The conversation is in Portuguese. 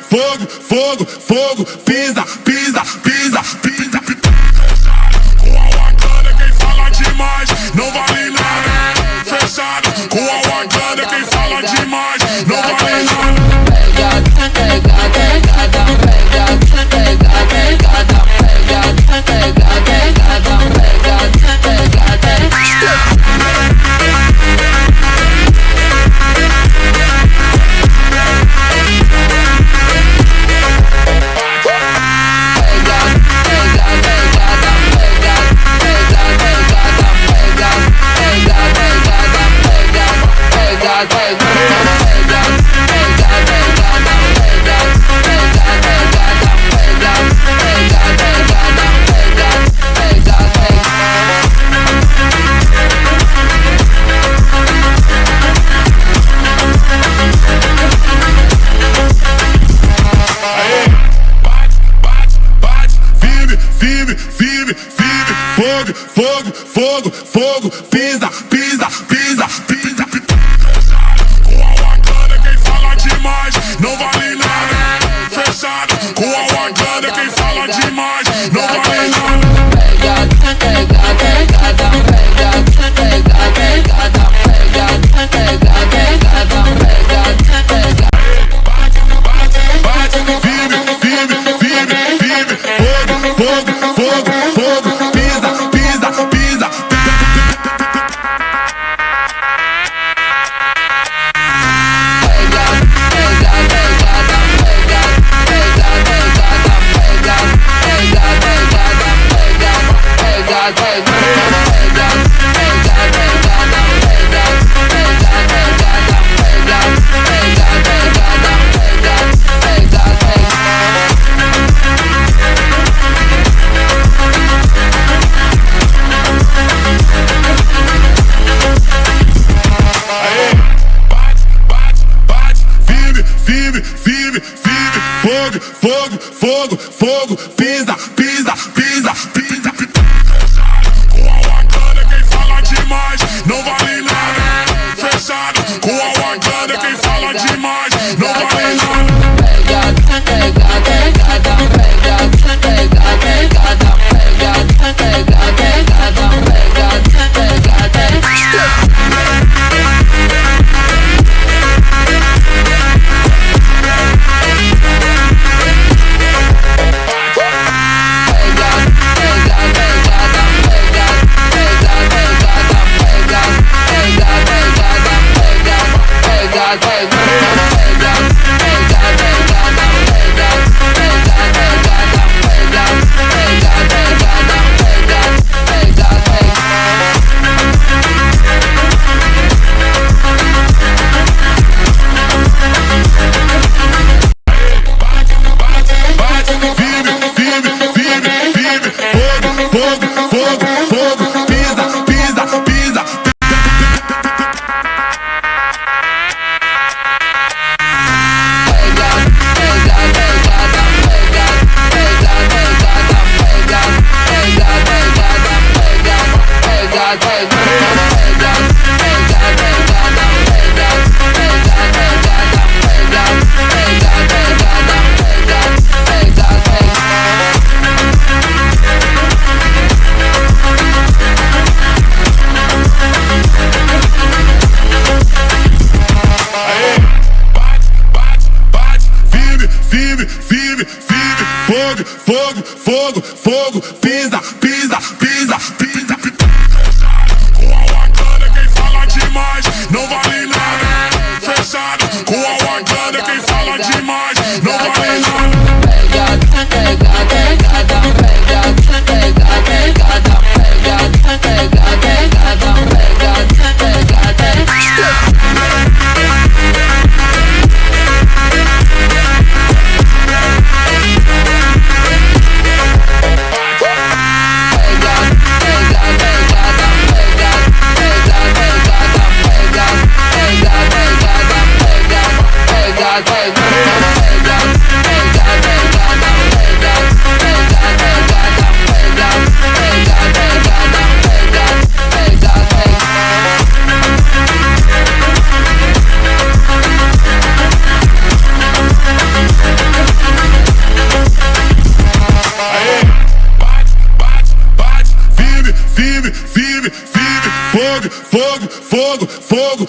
fogo, fogo, fogo, pisa, pisa, pisa, pisa, pisa. Com a Wakanda quem fala demais não vale nada. Fechado, com a Wakanda quem fala demais não vale nada. Pegada, pegada, pegada, pegada, pegada, pegada, pegada, pegada, pegada, pegada. Fogo, fogo, fogo, fogo, pisa, pisa, pisa, pisa, pisa. Com a Wakanda quem fala demais não vale nada. Fechado, com a Wakanda quem fala demais não vale nada. Pegada, pegada, pegada, pegada, pegada, pegada, pegada, pegada, pegada, pegada. Bate, firme, firme, firme, firme. Fogo, fogo, fogo, fogo, pisa, pisa, pisa. Firme, firme, firme, fogo, fogo, fogo, fogo, pisa, pisa, pisa, pisa, pisa. Com a Wakanda quem fala demais não vale nada. Fechado, com a Wakanda quem fala demais não vale nada. Pegada, pegada, pegada, pegada, pegada, pegada, pegada, pegada, pegada, pegada, pegada. Fogo, fogo, fogo, fogo, pisa, pisa, pisa, pisa, pisa. Com a Wakanda quem fala demais não vale nada. Fechado, com a Wakanda quem fala demais Fogo, fogo, fogo, fogo,